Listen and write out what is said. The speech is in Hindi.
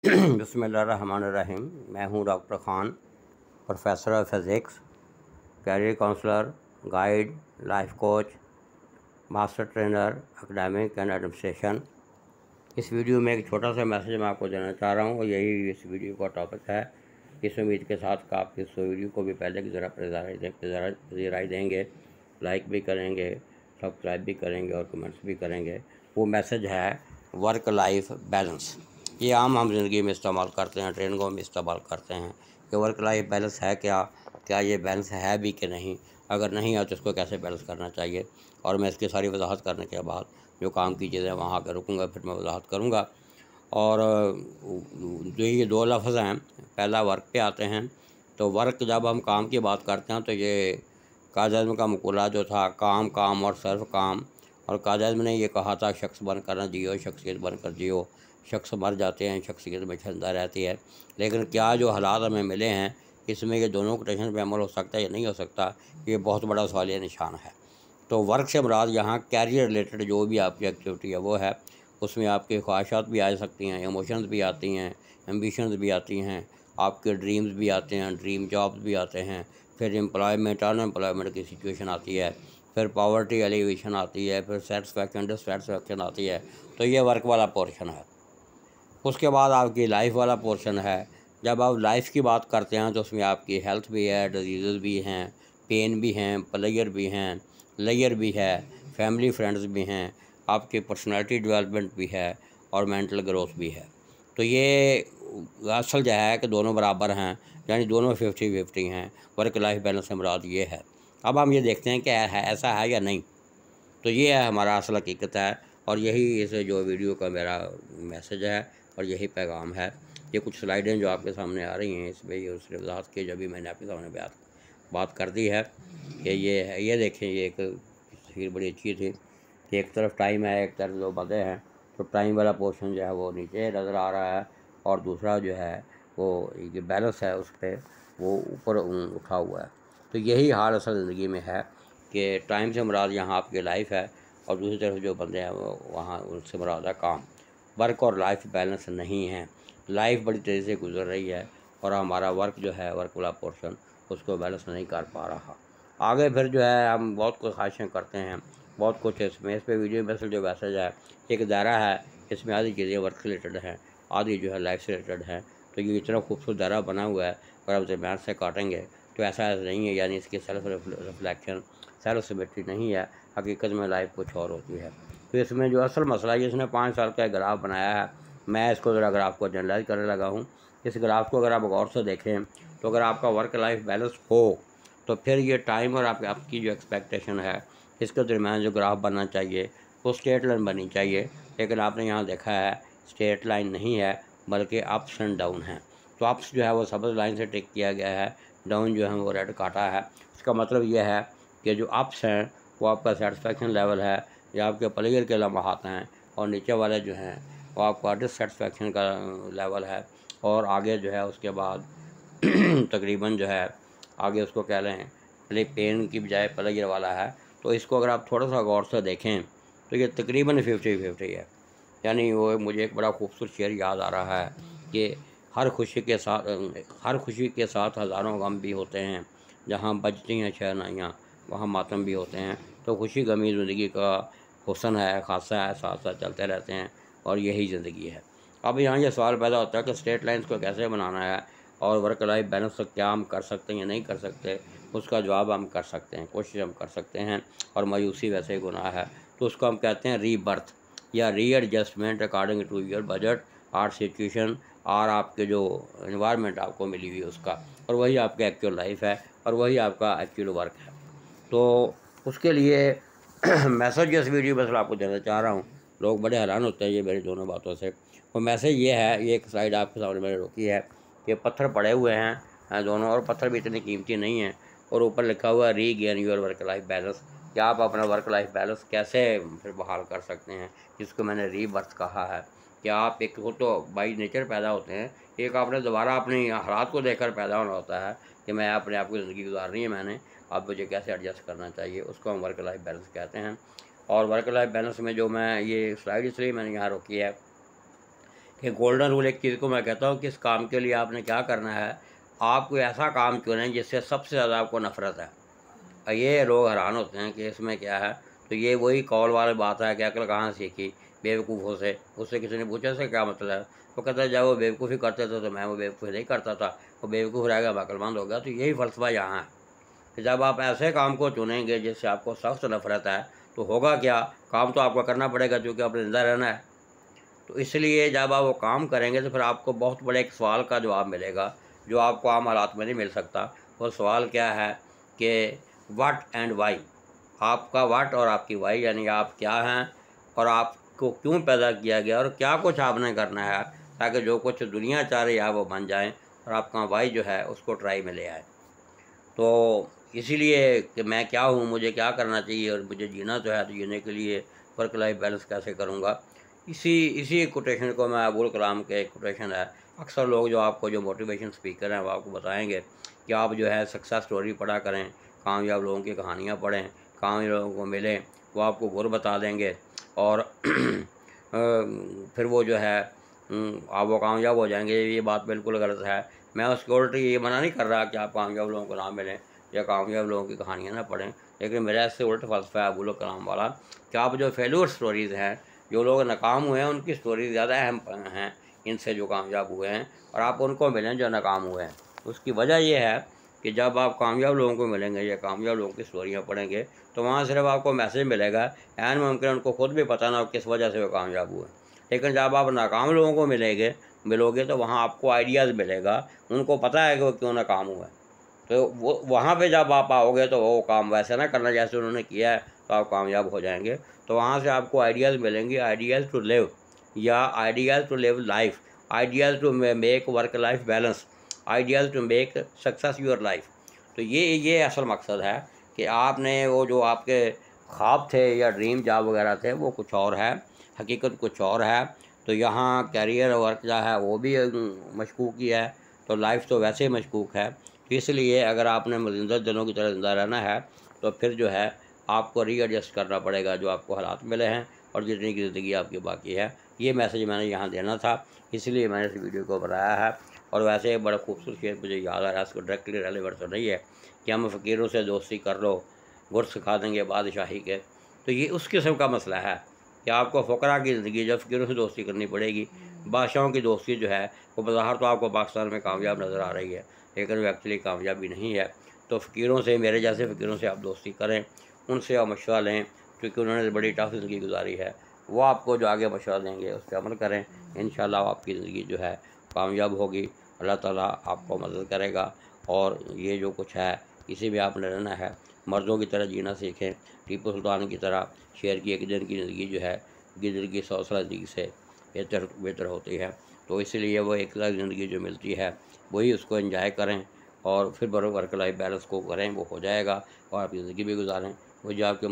बिस्मिल्लाहिर्रहमानिर्रहीम। मैं हूं doctor Khan, professor of physics, career counsellor, guide, life coach, master trainer, academic and administration. इस वीडियो में एक छोटा सा मैसेज मैं आपको देना चाह रहा हूं और यही इस वीडियो का टॉपिक है। इस उम्मीद के साथ कि आप इस वीडियो को भी पहले की ज़रा पज़ीराई देंगे, लाइक भी करेंगे, सब्सक्राइब भी करेंगे और कमेंट्स भी करेंगे। वो मैसेज है वर्क लाइफ बैलेंस। ये आम हम ज़िंदगी में इस्तेमाल करते हैं, ट्रेनिंगों में इस्तेमाल करते हैं कि वर्क लाइफ बैलेंस है क्या ये बैलेंस है भी कि नहीं, अगर नहीं है तो इसको कैसे बैलेंस करना चाहिए। और मैं इसकी सारी वजाहत करने के बाद जो काम की चीज़ें वहाँ आकर रुकूँगा, फिर मैं वजाहत करूँगा। और जो ये दो लफ्ज़ हैं, पहला वर्क पे आते हैं। तो वर्क जब हम काम की बात करते हैं तो ये कायद-ए-आज़म का मक़ूला जो था, काम काम और सर्व काम। और कायद-ए-आज़म ने ये कहा था, शख्स बनकर न जियो, शख्सियत बनकर जियो। शख्स मर जाते हैं, शख्सियत में जिंदा रहती है। लेकिन क्या जो हालात हमें मिले हैं, इसमें ये दोनों कोटेशन पे अमल हो सकता है या नहीं हो सकता, ये बहुत बड़ा सवालिया निशान है। तो वर्क से मुराद यहाँ कैरियर रिलेटेड जो भी आपकी एक्टिविटी है वो है। उसमें आपकी ख्वाहिशात भी आ सकती हैं, इमोशंस भी आती हैं, एम्बिशंस भी आती हैं, आपके ड्रीम्स भी आते हैं, ड्रीम जॉब्स भी आते हैं। फिर एम्प्लॉयमेंट, अनएम्प्लॉयमेंट की सिचुएशन आती है, फिर पॉवर्टी एलिवेशन आती है, फिर सेटिस्फैक्शन डिससेटिस्फैक्शन आती है। तो ये वर्क वाला पोर्शन है। उसके बाद आपकी लाइफ वाला पोर्शन है। जब आप लाइफ की बात करते हैं तो उसमें आपकी हेल्थ भी है, डिजीज़ भी हैं, पेन भी हैं, प्लेजर भी हैं, लेयर भी है, फैमिली फ्रेंड्स भी हैं, आपकी पर्सनालिटी डेवलपमेंट भी है और मेंटल ग्रोथ भी है। तो ये असल जो है कि दोनों बराबर हैं, यानी दोनों 50-50 हैं। वर्क लाइफ बैलेंस से मुराद ये है। अब हम ये देखते हैं कि ऐसा है या नहीं। तो ये है हमारा असल हकीकत है और यही इस जो वीडियो का मेरा मैसेज है और यही पैगाम है। ये कुछ स्लाइडें जो आपके सामने आ रही हैं, इसमें ये उसने वजाहत की जब भी मैंने आपके सामने बात कर दी है कि ये देखें, ये एक तस्वीर बड़ी अच्छी थी कि एक तरफ टाइम है, एक तरफ दो बंदे हैं। तो टाइम वाला पोर्शन जो है वो नीचे नज़र आ रहा है और दूसरा जो है वो ये बैलेंस है उस पर वो ऊपर उठा हुआ है। तो यही हाल असल ज़िंदगी में है कि टाइम से मुराद यहाँ आपकी लाइफ है और दूसरी तरफ जो बंदे हैं वो वहाँ उनसे मुराद है काम। वर्क और लाइफ बैलेंस नहीं है। लाइफ बड़ी तेज़ी से गुजर रही है और हमारा वर्क जो है, वर्क वाला पोर्शन, उसको बैलेंस नहीं कर पा रहा। आगे फिर जो है हम बहुत कुछ ख्वाहिशें करते हैं, बहुत कुछ इसमें इस पर वीडियो में जो मैसेज है, एक दायरा है, इसमें आधी चीज़ें वर्क से रिलेटेड हैं, आधी जो है लाइफ से रिलेटेड है। तो ये इतना खूबसूरत दायरा बना हुआ है, अगर आप दरम्यान से काटेंगे तो ऐसा नहीं है, यानी इसकी सेल्फ रिफ्लेक्शन, सेल्फ सिमेट्री नहीं है। हकीकत में लाइफ कुछ और होती है। तो इसमें जो असल मसला है, इसने 5 साल का ग्राफ बनाया है। मैं इसको ज़रा ग्राफ को जनरलाइज करने लगा हूँ। इस ग्राफ को अगर आप गौर से देखें तो अगर आपका वर्क लाइफ बैलेंस हो तो फिर ये टाइम और आपकी जो एक्सपेक्टेशन है, इसके दरम्यान जो ग्राफ बनना चाहिए वो स्ट्रेट लाइन बननी चाहिए। लेकिन आपने यहाँ देखा है स्ट्रेट लाइन नहीं है, बल्कि अप्स एंड डाउन हैं। तो अप्स जो है वो सब्ज़ लाइन से टिक किया गया है, डाउन जो है वो रेड काटा है। इसका मतलब ये है कि जो अप्स हैं वो आपका सेटिस्फेक्शन लेवल है या आपके प्लेयर के लम्हात हैं, और नीचे वाले जो हैं वो आपका डिससेटिस्फेक्शन का लेवल है। और आगे जो है उसके बाद तकरीबन जो है आगे उसको कह लें पेन की बजाय प्लेयर वाला है। तो इसको अगर आप थोड़ा सा गौर से देखें तो ये तकरीबन 50-50 है। यानी वो मुझे एक बड़ा खूबसूरत शेर याद आ रहा है कि हर खुशी के साथ हज़ारों गम भी होते हैं, जहाँ बजती हैं शहनाइयाँ वहाँ मातम भी होते हैं। तो खुशी गमी ज़िंदगी का हुस्न है, खासा है, साथ साथ चलते रहते हैं और यही ज़िंदगी है। अब यहाँ ये सवाल पैदा होता है कि स्ट्रेट लाइन्स को कैसे बनाना है और वर्क लाइफ बैलेंस क्या हम कर सकते हैं या नहीं कर सकते। उसका जवाब हम कर सकते हैं, कोशिश हम कर सकते हैं, और मायूसी वैसे ही गुनाह है। तो उसको हम कहते हैं रीबर्थ या readjustment according to your budget और सिचुएशन और आपके जो इन्वायरमेंट आपको मिली हुई है उसका, और वही आपका एक्चुअल लाइफ है और वही आपका एक्चुअल वर्क है। तो उसके लिए मैसेज इस वीडियो में सिर्फ आपको देना चाह रहा हूँ। लोग बड़े हैरान होते हैं ये मेरी दोनों बातों से। वो मैसेज ये है, ये एक स्लाइड आपके सामने मैंने रोकी है कि पत्थर पड़े हुए हैं दोनों, और पत्थर भी इतनी कीमती नहीं हैं, और ऊपर लिखा हुआ है regain your work life balance, कि आप अपना वर्क लाइफ बैलेंस कैसे फिर बहाल कर सकते हैं, जिसको मैंने रीबर्थ कहा है। कि आप एक हो तो बाई नेचर पैदा होते हैं, एक आपने दोबारा अपनी हालात को देखकर पैदा होना होता है कि मैं अपने आप की ज़िंदगी गुजारनी है मैंने, अब मुझे कैसे एडजस्ट करना चाहिए, उसको हम वर्क लाइफ बैलेंस कहते हैं। और वर्क लाइफ बैलेंस में जो मैं ये स्लाइड इसलिए मैंने यहाँ रोकी है कि गोल्डन रूल एक चीज़ को मैं कहता हूँ, किस काम के लिए आपने क्या करना है, आप कोई ऐसा काम चुनें जिससे सबसे ज़्यादा आपको नफ़रत है। ये लोग हैरान होते हैं कि इसमें क्या है। तो ये वही कौल वाली बात है कि अक्ल कहाँ सीखी, बेवकूफ़ों से। उससे किसी ने पूछा इसका क्या मतलब है, वो कहता है जब वो बेवकूफ़ी करते थे तो मैं वो बेवकूफ़ी नहीं करता था, वो बेवकूफ़ रह गया, मैं अक्लमंद हो गया। तो यही फ़लसफ़ा यहाँ है कि जब आप ऐसे काम को चुनेंगे जिससे आपको सख्त नफ़रत है, तो होगा क्या, काम तो आपको करना पड़ेगा क्योंकि आपने ज़िंदा रहना है। तो इसलिए जब आप वो काम करेंगे तो फिर आपको बहुत बड़े एक सवाल का जवाब मिलेगा, जो आपको आम हालात में नहीं मिल सकता। वो सवाल क्या है कि व्हाट एंड वाई। आपका व्हाट और आपकी वाई, यानी आप क्या हैं और आपको क्यों पैदा किया गया और क्या कुछ आपने करना है ताकि जो कुछ दुनिया चाह रही है वो बन जाएँ और आपका वाई जो है उसको ट्राई में ले आए। तो इसीलिए कि मैं क्या हूँ, मुझे क्या करना चाहिए और मुझे जीना तो है, तो जीने के लिए वर्क लाइफ बैलेंस कैसे करूँगा। इसी इसी कोटेशन को मैं, अबुल कलाम के एक कोटेशन है, अक्सर लोग जो आपको जो मोटिवेशन स्पीकर हैं वो आपको बताएंगे कि आप जो है सक्सेस स्टोरी पढ़ा करें, कामयाब लोगों की कहानियाँ पढ़ें, कामयाब लोगों को मिलें, वो आपको गुर बता देंगे और फिर वो जो है आप वो कामयाब हो जाएंगे। ये बात बिल्कुल गलत है। मैं उसकी उल्टी ये मना नहीं कर रहा कि आप कामयाब लोगों को ना मिलें या कामयाब लोगों की कहानियाँ ना पढ़ें, लेकिन मेरा इससे उल्ट फ़लसफ़ा है अबुल कलाम वाला कि आप जो फेल्योर स्टोरीज़ हैं, जो लोग नाकाम हुए हैं, उनकी स्टोरी ज़्यादा अहम हैं इनसे जो कामयाब हुए हैं, और आप उनको मिलें जो नाकाम हुए हैं। उसकी वजह ये है कि जब आप कामयाब लोगों को मिलेंगे या कामयाब लोगों की स्टोरियाँ पढ़ेंगे तो वहाँ सिर्फ आपको मैसेज मिलेगा, ऐन मुमकिन उनको खुद भी पता ना हो किस वजह से वो कामयाब हुए। लेकिन जब आप नाकाम लोगों को मिलोगे तो वहाँ आपको आइडियाज़ मिलेगा, उनको पता है कि वो क्यों नाकाम हुआ है। तो वो वहाँ पे जब आप आओगे तो वो काम वैसे ना करना जैसे उन्होंने किया है, तो आप कामयाब हो जाएंगे। तो वहाँ से आपको आइडियाज़ मिलेंगे, आइडियाज़ टू लिव या ideas to live life, ideas to make work life balance, ideas to make success your life. तो ये असल मकसद है कि आपने वो जो आपके ख्वाब थे या ड्रीम जॉब वगैरह थे वो कुछ और है, हकीकत कुछ और है। तो यहाँ कैरियर वर्क जो है वो भी मशकूक ही है, तो लाइफ तो वैसे ही मशकूक है। तो इसलिए अगर आपने मजिंदा दिनों की तरह ज़िंदा रहना है तो फिर जो है आपको रीएडजस्ट करना पड़ेगा जो आपको हालात मिले हैं और जितनी की ज़िंदगी आपकी बाकी है। ये मैसेज मैंने यहाँ देना था, इसलिए मैंने इस वीडियो को बनाया है। और वैसे एक बड़ा खूबसूरत शेर मुझे याद आ रहा है, इसको डायरेक्टली रेलेवेंट तो नहीं है कि हम फ़कीरों से दोस्ती कर लो, गुर सिखा देंगे बादशाही के। तो ये उस किस्म का मसला है कि आपको फ़करा की ज़िंदगी जब फ़कीरों से दोस्ती करनी पड़ेगी। बादशाहों की दोस्ती जो है वो बज़ाहिर तो आपको पाकिस्तान में कामयाब नज़र आ रही है, लेकिन वो एक्चुअली कामयाबी नहीं है। तो फ़कीरों से, मेरे जैसे फ़कीरों से आप दोस्ती करें, उनसे आप मशवरा लें, क्योंकि उन्होंने बड़ी टफ ज़िंदगी गुजारी है। वो आपको जो आगे मशवरा देंगे उस पर अमल करें, इंशाअल्लाह आपकी ज़िंदगी जो है कामयाब होगी। अल्लाह ताला आपको मदद करेगा। और ये जो कुछ है इसी में आपने रहना है। मर्दों की तरह जीना सीखें, टीपू सुल्तान की तरह। शेर की एक दिन की ज़िंदगी जो है गिदड़ की 100 साल ज़िंदगी से बेहतर होती है। तो इसलिए वो एक लाख ज़िंदगी जो मिलती है वही उसको एंजॉय करें और फिर वर्क लाइफ बैलेंस को करें, वो हो जाएगा और आपकी ज़िंदगी भी गुजारें। वो जो आपके